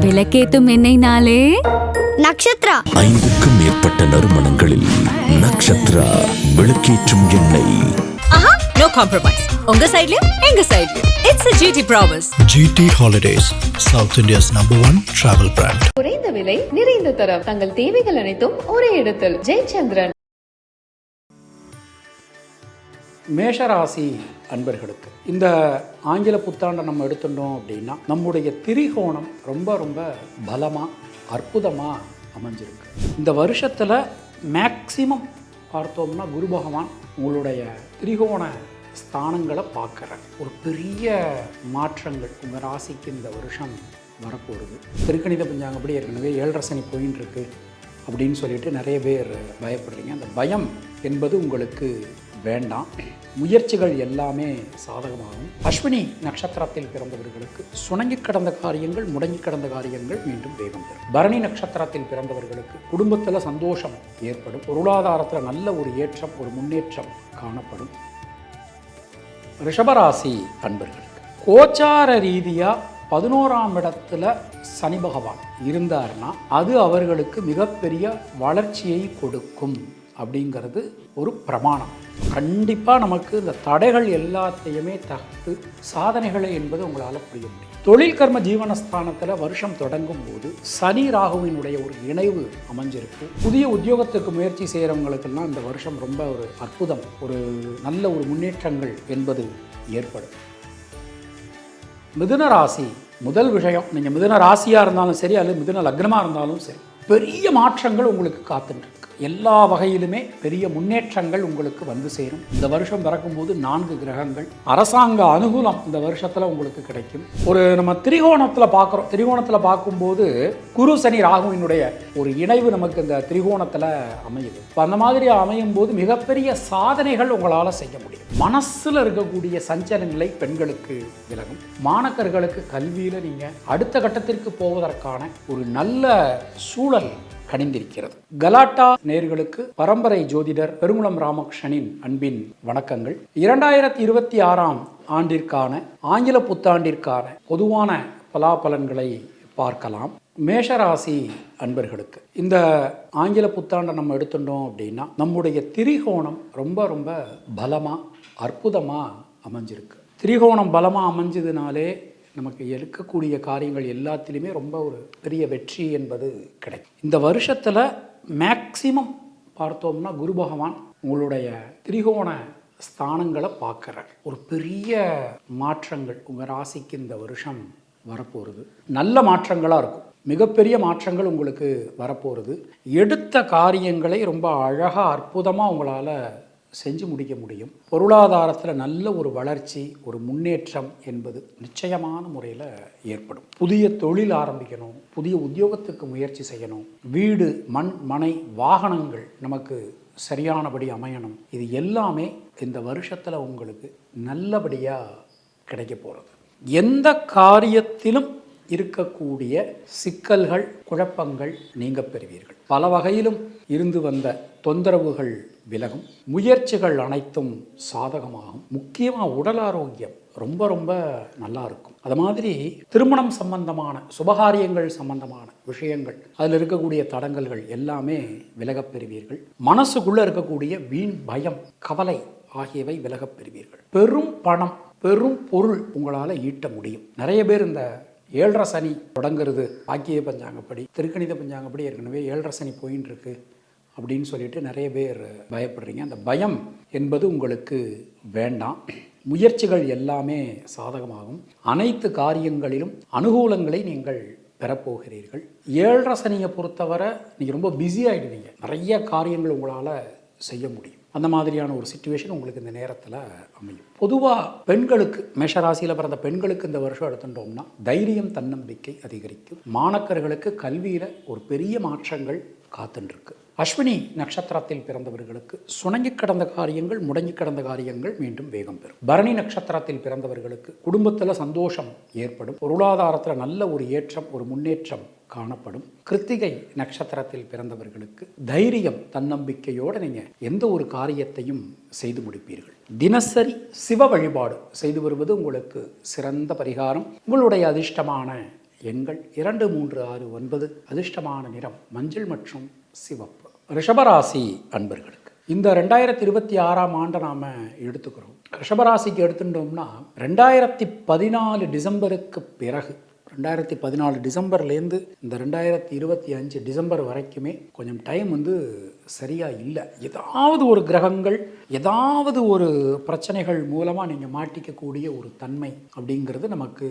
விளக்கேத்தும் எண்ணெய்னாலே நக்ஷத்ரா. 5க்கும் மேற்பட்ட நறுமணங்களில் நக்ஷத்ரா விளக்கேற்றும் எண்ணெய். No compromise. உங்க சைடுலயும் எங்க சைடுலயும். It's a GT promise. GT Holidays, South India's #1 travel brand. குறைந்த விலை நிறைந்த தரம், தங்கள் தேவைகள் அனைத்தும் ஒரே இடத்தில். ஜெயச்சந்திரன். மேஷராசி அன்பர்களுக்கு இந்த ஆங்கில புத்தாண்டை நம்ம எடுத்துட்டோம் அப்படின்னா நம்முடைய திரிகோணம் ரொம்ப ரொம்ப பலமாக அற்புதமாக அமைஞ்சிருக்கு. இந்த வருஷத்தில் மேக்சிமம் பார்த்தோம்னா குரு பகவான் உங்களுடைய திரிகோண ஸ்தானங்களை பார்க்குற ஒரு பெரிய மாற்றங்கள் உங்கள் ராசிக்கு இந்த வருஷம் வரப்போகுது. திருக்கணித பஞ்சாங்கப்படி ஏற்கனவே 7.5 சனி போயின்னு இருக்கு அப்படின்னு சொல்லிட்டு நிறைய பேர் பயப்படுறீங்க. அந்த பயம் என்பது உங்களுக்கு வேண்டாம். முயற்சிகள் எல்லாமே சாதகமாகும். அஸ்வினி நட்சத்திரத்தில் பிறந்தவர்களுக்கு சுணங்கி கடந்த காரியங்கள், முடங்கி கடந்த காரியங்கள் மீண்டும் வேகம் பெறும். பரணி நட்சத்திரத்தில் பிறந்தவர்களுக்கு குடும்பத்தில் சந்தோஷம் ஏற்படும். பொருளாதாரத்தில் நல்ல ஒரு ஏற்றம், ஒரு முன்னேற்றம் காணப்படும். ரிஷபராசி அன்பர்களுக்கு கோச்சார ரீதியாக 11ஆம் இடத்துல சனி பகவான் இருந்தார்னா அது அவர்களுக்கு மிகப்பெரிய வளர்ச்சியை கொடுக்கும் அப்படிங்கிறது ஒரு பிரமாணம். கண்டிப்பாக நமக்கு இந்த தடைகள் எல்லாத்தையுமே தகர்த்து சாதனைகளை என்பது உங்களால் புரிய முடியும். தொழில் கர்ம ஜீவனஸ்தானத்தில் வருஷம் தொடங்கும் போது சனி ராகுவினுடைய ஒரு இணைவு அமைஞ்சிருக்கு. புதிய உத்தியோகத்துக்கு முயற்சி செய்கிறவங்களுக்கெல்லாம் இந்த வருஷம் ரொம்ப ஒரு அற்புதம், ஒரு நல்ல ஒரு முன்னேற்றங்கள் என்பது ஏற்படும். மிதுன ராசி முதல் விஷயம், நீங்கள் மிதுன ராசியாக இருந்தாலும் சரி அல்லது மிதுன லக்னமாக இருந்தாலும் சரி, பெரிய மாற்றங்கள் உங்களுக்கு காத்துட்டு எல்லா வகையிலுமே பெரிய முன்னேற்றங்கள் உங்களுக்கு வந்து சேரும். இந்த வருஷம் பிறக்கும்போது 4 கிரகங்கள் அரசாங்க அனுகூலம் இந்த வருஷத்தில் உங்களுக்கு கிடைக்கும். ஒரு நம்ம திரிகோணத்தில் பார்க்குறோம். திரிகோணத்தில் பார்க்கும்போது குரு சனி ராகுவினுடைய ஒரு இணைவு நமக்கு இந்த திரிகோணத்தில் அமையுது. இப்போ அந்த மாதிரி அமையும் போது மிகப்பெரிய சாதனைகள் உங்களால் செய்ய முடியும். மனசில் இருக்கக்கூடிய சஞ்சலங்களை பெண்களுக்கு விலகும். மாணக்கர்களுக்கு கல்வியில் நீங்கள் அடுத்த கட்டத்திற்கு போவதற்கான ஒரு நல்ல சூழல் கணிந்திருக்கிறது. கலாட்டா நேயர்களுக்கு பரம்பரை ஜோதிடர் பெருங்குளம் ராமகிருஷ்ணனின் அன்பின் வணக்கங்கள். 2026ஆம் ஆண்டிற்கான ஆங்கில புத்தாண்டிற்கான பொதுவான பலாபலன்களை பார்க்கலாம். மேஷராசி அன்பர்களுக்கு இந்த ஆங்கில புத்தாண்டை நம்ம எடுத்துட்டோம் அப்படின்னா நம்முடைய திரிகோணம் ரொம்ப ரொம்ப பலமாக அற்புதமாக அமைஞ்சிருக்கு. திரிகோணம் பலமாக அமைஞ்சதுனாலே நமக்கு எடுக்கக்கூடிய காரியங்கள் எல்லாத்திலுமே ரொம்ப ஒரு பெரிய வெற்றி என்பது கிடைக்கும். இந்த வருஷத்தில் மேக்சிமம் பார்த்தோம்னா குரு பகவான் உங்களுடைய திரிகோண ஸ்தானங்களை பார்க்குறார். ஒரு பெரிய மாற்றங்கள் உங்கள் ராசிக்கு இந்த வருஷம் வரப்போகிறது. நல்ல மாற்றங்களாக இருக்கும். மிகப்பெரிய மாற்றங்கள் உங்களுக்கு வரப்போகிறது. எடுத்த காரியங்களை ரொம்ப அழகாக அற்புதமாக உங்களால் செஞ்சு முடிக்க முடியும். பொருளாதாரத்தில் நல்ல ஒரு வளர்ச்சி, ஒரு முன்னேற்றம் என்பது நிச்சயமான முறையில் ஏற்படும். புதிய தொழில் ஆரம்பிக்கணும், புதிய உத்தியோகத்துக்கு முயற்சி செய்யணும், வீடு, மண், மனை, வாகனங்கள் நமக்கு சரியானபடி அமையணும். இது எல்லாமே இந்த வருஷத்தில் உங்களுக்கு நல்லபடியாக கிடைக்க போகிறது. எந்த காரியத்திலும் இருக்கக்கூடிய சிக்கல்கள், குழப்பங்கள் நீங்க பெறுவீர்கள். பல வகையிலும் இருந்து வந்த தொந்தரவுகள் விலகும். முயற்சிகள் அனைத்தும் சாதகமாகும். முக்கியமாக உடல் ஆரோக்கியம் ரொம்ப ரொம்ப நல்லா இருக்கும். அது மாதிரி திருமணம் சம்பந்தமான சுபகாரியங்கள் சம்பந்தமான விஷயங்கள், அதில் இருக்கக்கூடிய தடங்கல்கள் எல்லாமே விலகப் பெறுவீர்கள். மனசுக்குள்ளே இருக்கக்கூடிய வீண் பயம், கவலை ஆகியவை விலகப் பெறுவீர்கள். பெரும் பணம், பெரும் பொருள் உங்களால் ஈட்ட முடியும். நிறைய பேர் இந்த 7.5 சனி தொடங்குறது பாக்கிய பஞ்சாங்கப்படி, திருக்கணித பஞ்சாங்கப்படி ஏற்கனவே 7.5 சனி போயின்னு இருக்கு அப்படின்னு சொல்லிட்டு நிறைய பேர் பயப்படுறீங்க. அந்த பயம் என்பது உங்களுக்கு வேண்டாம். முயற்சிகள் எல்லாமே சாதகமாகும். அனைத்து காரியங்களிலும் அனுகூலங்களை நீங்கள் பெறப்போகிறீர்கள். 7.5 சனியை பொறுத்தவரை நீங்கள் ரொம்ப பிஸி ஆகிடுவீங்க. நிறைய காரியங்கள் உங்களால் செய்ய முடியும். அந்த மாதிரியான ஒரு சிச்சுவேஷன் உங்களுக்கு இந்த நேரத்தில் அமையும். பொதுவாக பெண்களுக்கு, மேஷராசியில் பிறந்த பெண்களுக்கு இந்த வருஷம் எடுத்துட்டோம்னா தைரியம், தன்னம்பிக்கை அதிகரிக்கும். மாணக்கர்களுக்கு கல்வியில் ஒரு பெரிய மாற்றங்கள் காத்துருக்கு. அஸ்வினி நட்சத்திரத்தில் பிறந்தவர்களுக்கு சுணங்கி கடந்த காரியங்கள், முடங்கி கடந்த காரியங்கள் மீண்டும் வேகம் பெறும். பரணி நட்சத்திரத்தில் பிறந்தவர்களுக்கு குடும்பத்தில் சந்தோஷம் ஏற்படும். பொருளாதாரத்தில் நல்ல ஒரு ஏற்றம், ஒரு முன்னேற்றம் காணப்படும். கிருத்திகை நட்சத்திரத்தில் பிறந்தவர்களுக்கு தைரியம், தன்னம்பிக்கையோடு நீங்கள் எந்த ஒரு காரியத்தையும் செய்து முடிப்பீர்கள். தினசரி சிவ வழிபாடு செய்து வருவது உங்களுக்கு சிறந்த பரிகாரம். உங்களுடைய அதிர்ஷ்டமான எண்கள் 2, 3, 6, 9. அதிர்ஷ்டமான நிறம் மஞ்சள் மற்றும் சிவப்பு. ரிஷபராசி அன்பர்களுக்கு இந்த 2026ஆம் ஆண்டை நாம் எடுத்துக்கிறோம். ரிஷபராசிக்கு எடுத்துட்டோம்னா 2014 டிசம்பருக்கு பிறகு 2014 டிசம்பர்லேருந்து இந்த 2025 டிசம்பர் வரைக்குமே கொஞ்சம் டைம் சரியாக இல்லை. ஏதாவது ஒரு கிரகங்கள் ஏதாவது ஒரு பிரச்சனைகள் மூலமாக நீங்கள் மாட்டிக்கக்கூடிய ஒரு தன்மை அப்படிங்கிறது நமக்கு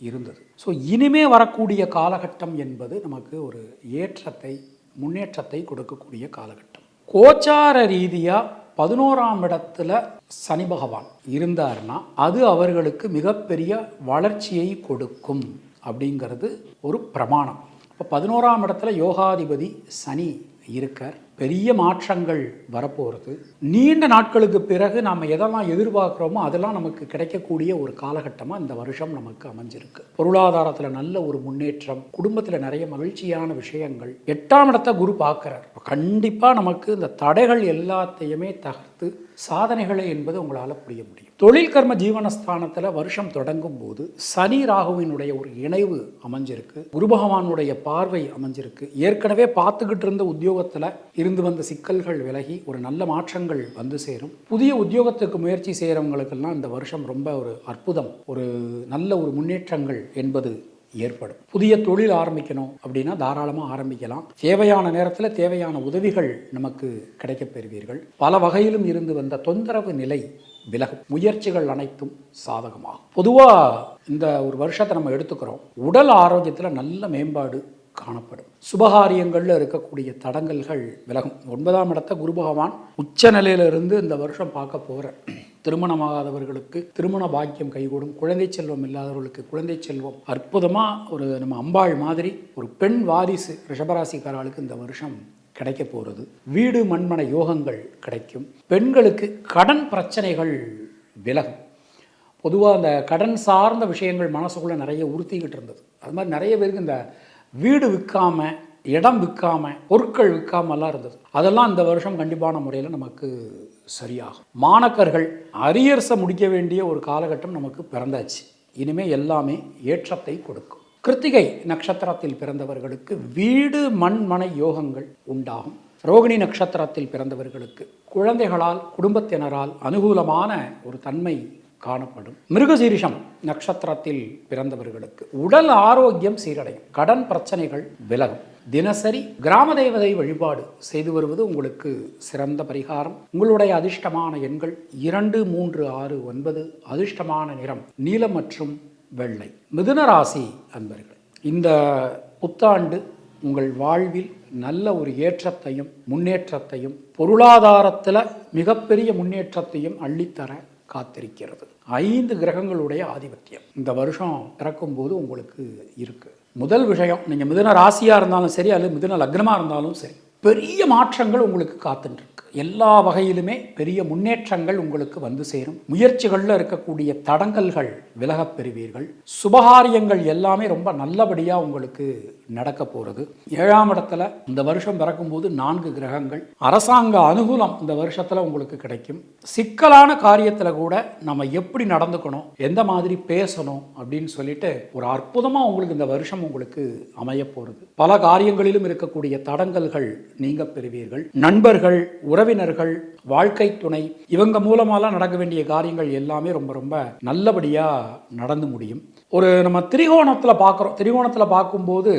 இருந்தது. ஸோ இனிமே வரக்கூடிய காலகட்டம் என்பது நமக்கு ஒரு ஏற்றத்தை முன்னேற்றத்தை கொடுக்கக்கூடிய காலகட்டம். கோச்சார ரீதியாக 11ஆம் இடத்துல சனி பகவான் இருந்தார்னா அது அவர்களுக்கு மிகப்பெரிய வளர்ச்சியை கொடுக்கும் அப்படிங்கிறது ஒரு பிரமாணம். இப்போ 11ஆம் இடத்துல யோகாதிபதி சனி இருக்கார். பெரிய மாற்றங்கள் வரப்போகிறது. நீண்ட நாட்களுக்கு பிறகு நாம் எதெல்லாம் எதிர்பார்க்குறோமோ அதெல்லாம் நமக்கு கிடைக்கக்கூடிய ஒரு காலகட்டமாக இந்த வருஷம் நமக்கு அமைஞ்சிருக்கு. பொருளாதாரத்தில் நல்ல ஒரு முன்னேற்றம், குடும்பத்தில் நிறைய மகிழ்ச்சியான விஷயங்கள். 8ஆம் இடத்தை குரு பார்க்குறார். கண்டிப்பாக நமக்கு இந்த தடைகள் எல்லாத்தையுமே தகர்த்து சாதனைகளை என்பது உங்களால் புரிய முடியும். தொழில் கர்ம ஜீவனஸ்தானத்தில் வருஷம் தொடங்கும் போது சனி ராகுவினுடைய ஒரு இணைவு அமைஞ்சிருக்கு. குரு பகவானுடைய பார்வை அமைஞ்சிருக்கு. ஏற்கனவே பார்த்துக்கிட்டு இருந்த உத்தியோகத்தில் இருந்து வந்த சிக்கல்கள் விலகி ஒரு நல்ல மாற்றங்கள் வந்து சேரும். புதிய உத்தியோகத்துக்கு முயற்சி செய்கிறவங்களுக்கெல்லாம் இந்த வருஷம் ரொம்ப ஒரு அற்புதம், ஒரு நல்ல ஒரு முன்னேற்றங்கள் என்பது ஏற்படும். புதிய தொழில் ஆரம்பிக்கணும் அப்படின்னா தாராளமாக ஆரம்பிக்கலாம். தேவையான நேரத்தில் தேவையான உதவிகள் நமக்கு கிடைக்கப் பெறுவீர்கள். பல வகையிலும் இருந்து வந்த தொந்தரவு நிலை விலகும். முயற்சிகள் அனைத்தும் சாதகமாகும். பொதுவாக இந்த ஒரு வருஷத்தை நம்ம எடுத்துக்கிறோம். உடல் ஆரோக்கியத்தில் நல்ல மேம்பாடு காணப்படும். சுபகாரியங்களில் இருக்கக்கூடிய தடங்கல்கள் விலகும். 9ஆம் இடத்தை குரு பகவான் உச்ச நிலையிலிருந்து இந்த வருஷம் பார்க்க போகிற திருமணமாகாதவர்களுக்கு திருமண பாக்கியம் கைகூடும். குழந்தை செல்வம் இல்லாதவர்களுக்கு குழந்தை செல்வம் அற்புதமாக ஒரு நம்ம அம்பாள் மாதிரி ஒரு பெண் வாரிசு ரிஷபராசிக்காரர்களுக்கு இந்த வருஷம் கிடைக்க போகிறது. வீடு மண்மனை யோகங்கள் கிடைக்கும். பெண்களுக்கு கடன் பிரச்சனைகள் விலகும். பொதுவாக அந்த கடன் சார்ந்த விஷயங்கள் மனசுக்குள்ளே நிறைய உறுத்திக்கிட்டு இருந்தது. அது மாதிரி நிறைய பேருக்கு இந்த வீடு விற்காம, இடம் விற்காம, பொருட்கள் விற்காமலாம் இருந்தது. அதெல்லாம் இந்த வருஷம் கண்டிப்பான முறையில் நமக்கு சரியாகும். மாணக்கர்கள் அரியர்ஸை முடிக்க வேண்டிய ஒரு காலகட்டம் நமக்கு பிறந்தாச்சு. இனிமேல் எல்லாமே ஏற்றத்தை கொடுக்கும். கிருத்திகை நட்சத்திரத்தில் பிறந்தவர்களுக்கு வீடு மண்மனை யோகங்கள் உண்டாகும். ரோகிணி நட்சத்திரத்தில் பிறந்தவர்களுக்கு குழந்தைகளால் குடும்பத்தினரால் அனுகூலமான ஒரு தன்மை காணப்படும். மிருகசீரிஷம் நட்சத்திரத்தில் பிறந்தவர்களுக்கு உடல் ஆரோக்கியம் சீரடையும். கடன் பிரச்சனைகள் விலகும். தினசரி கிராம தேவதை வழிபாடு செய்து வருவது உங்களுக்கு சிறந்த பரிகாரம். உங்களுடைய அதிர்ஷ்டமான எண்கள் 2, 3, 6, 9. அதிர்ஷ்டமான நிறம் நீலம் மற்றும் வெள்ளை. மிதுன ராசி அன்பர்கள், இந்த புத்தாண்டு உங்கள் வாழ்வில் நல்ல ஒரு ஏற்றத்தையும் முன்னேற்றத்தையும் பொருளாதாரத்தில் மிகப்பெரிய முன்னேற்றத்தையும் அள்ளித்தர காத்திருக்கிறது. 5 கிரகங்களுடைய ஆதிபத்தியம் இந்த வருஷம் பிறக்கும்போது உங்களுக்கு இருக்கு. முதல் விஷயம், நீங்கள் மிதுன ராசியாக இருந்தாலும் சரி அல்லது மிதுன லக்னமாக இருந்தாலும் சரி, பெரிய மாற்றங்கள் உங்களுக்கு காத்துட்டு இருக்கு. எல்லா வகையிலுமே பெரிய முன்னேற்றங்கள் உங்களுக்கு வந்து சேரும். முயற்சிகளில் இருக்கக்கூடிய தடங்கல்கள் விலகப் பெறுவீர்கள். சுபகாரியங்கள் எல்லாமே ரொம்ப நல்லபடியாக உங்களுக்கு நடக்க போகிறது. 7ஆம் இடத்துல இந்த வருஷம் பிறக்கும்போது 4 கிரகங்கள். அரசாங்க அனுகூலம் இந்த வருஷத்தில் உங்களுக்கு கிடைக்கும். சிக்கலான காரியத்தில் கூட நம்ம எப்படி நடந்துக்கணும், எந்த மாதிரி பேசணும் அப்படின்னு சொல்லிட்டு ஒரு அற்புதமாக உங்களுக்கு இந்த வருஷம் உங்களுக்கு அமைய போகிறது. பல காரியங்களிலும் இருக்கக்கூடிய தடங்கல்கள் நீங்க பெறுவீர்கள். நண்பர்கள், உறவினர்கள், வாழ்க்கை துணை இவங்க மூலமாலாம் நடக்க வேண்டிய காரியங்கள் எல்லாமே ரொம்ப ரொம்ப நல்லபடியாக நடந்து முடியும். ஒரு நம்ம திரிகோணத்தில் பார்க்குறோம். திரிகோணத்தில் பார்க்கும்போது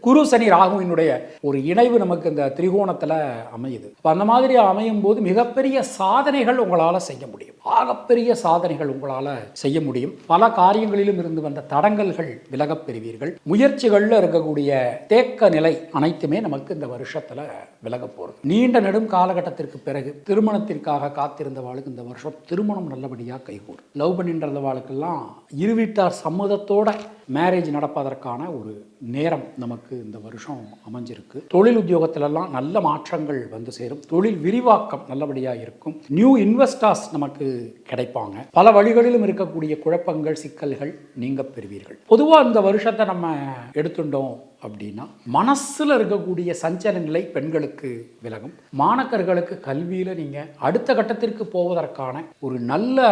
குரு சனி ராகுவினுடைய ஒரு இணைவு நமக்கு இந்த திரிகோணத்தில் அமையுது. அப்போ அந்த மாதிரி அமையும் போது மிகப்பெரிய சாதனைகள் உங்களால் செய்ய முடியும். ஆகப்பெரிய சாதனைகள் உங்களால் செய்ய முடியும். பல காரியங்களிலும் இருந்து வந்த தடங்கல்கள் விலகப் பெறுவீர்கள். முயற்சிகளில் இருக்கக்கூடிய தேக்க நிலை அனைத்துமே நமக்கு இந்த வருஷத்தில் விலக போகிறது. நீண்ட நெடும் காலகட்டத்திற்கு பிறகு திருமணத்திற்காக காத்திருந்தவாளுக்கு இந்த வருஷம் திருமணம் நல்லபடியாக கைகூடும். லவ் பண்ணின்றவாளுக்கெல்லாம் இரு வீட்டார் சம்மதத்தோட மேரேஜ் நடப்பதற்கான ஒரு நேரம் நமக்கு இந்த வருஷம் அமைஞ்சிருக்கு. தொழில் உத்தியோகத்திலெல்லாம் நல்ல மாற்றங்கள் வந்து சேரும். தொழில் விரிவாக்கம் நல்லபடியாக இருக்கும். நியூ இன்வெஸ்டர்ஸ் நமக்கு கிடைப்பாங்க. பல வழிகளிலும் இருக்கக்கூடிய குழப்பங்கள், சிக்கல்கள் நீங்க பெறுவீர்கள். பொதுவாக இந்த வருஷத்தை நம்ம எடுத்துட்டோம் அப்படின்னா மனசில் இருக்கக்கூடிய சஞ்சல நிலை பெண்களுக்கு விலகும். மாணக்கர்களுக்கு கல்வியில் நீங்கள் அடுத்த கட்டத்திற்கு போவதற்கான ஒரு நல்ல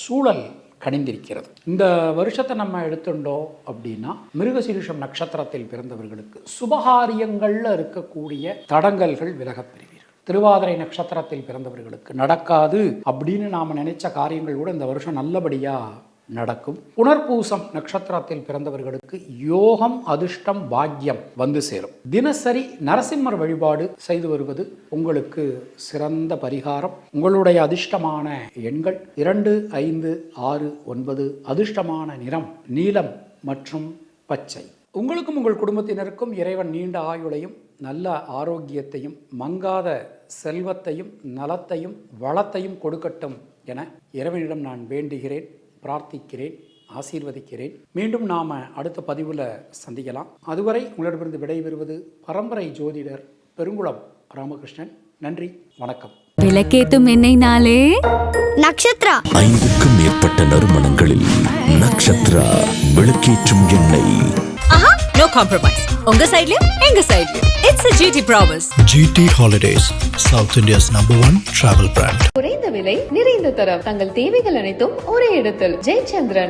சூழல் கணிந்திருக்கிறது. இந்த வருஷத்தை நம்ம எடுத்துட்டோம் அப்படின்னா மிருகசீரிஷம் நட்சத்திரத்தில் பிறந்தவர்களுக்கு சுபகாரியங்கள்ல இருக்கக்கூடிய தடங்கல்கள் விலகப் பெறுவீர்கள். திருவாதிரை நட்சத்திரத்தில் பிறந்தவர்களுக்கு நடக்காது அப்படின்னு நாம நினைச்ச காரியங்கள் கூட இந்த வருஷம் நல்லபடியா நடக்கும். புனர்பூசம் நட்சத்திரத்தில் பிறந்தவர்களுக்கு யோகம், அதிர்ஷ்டம், பாக்கியம் வந்து சேரும். தினசரி நரசிம்மர் வழிபாடு செய்து வருவது உங்களுக்கு சிறந்த பரிகாரம். உங்களுடைய அதிர்ஷ்டமான எண்கள் 2, 5, 6, 9. அதிர்ஷ்டமான நிறம் நீலம் மற்றும் பச்சை. உங்களுக்கும் உங்கள் குடும்பத்தினருக்கும் இறைவன் நீண்ட ஆயுளையும் நல்ல ஆரோக்கியத்தையும் மங்காத செல்வத்தையும் நலத்தையும் வளத்தையும் கொடுக்கட்டும் என இறைவனிடம் நான் வேண்டுகிறேன், பிரார்த்திக்கிறேன், ஆசீர்வதிக்கிறேன். மீண்டும் நாம அடுத்த பதிவில் சந்திக்கலாம். அதுவரை உங்களிடமிருந்து விடைபெறுவது பரம்பரை ஜோதிடர் பெருங்குளம் ராமகிருஷ்ணன். நன்றி, வணக்கம். விளக்கேத்தும் எண்ணெய்னாலே நக்ஷத்ரா. 5க்கும் மேற்பட்ட நறுமணங்களில் நக்ஷத்ரா விளக்கேற்றும் எண்ணெய். No compromise. உங்க சைடுலயும் எங்க சைடுலயும். It's a GT promise. GT Holidays, South India's #1 travel brand. குறைந்த விலை நிறைந்த தரம் தங்கள் தேவைகள் அனைத்தும் ஒரே இடத்தில். ஜெயச்சந்திரன்.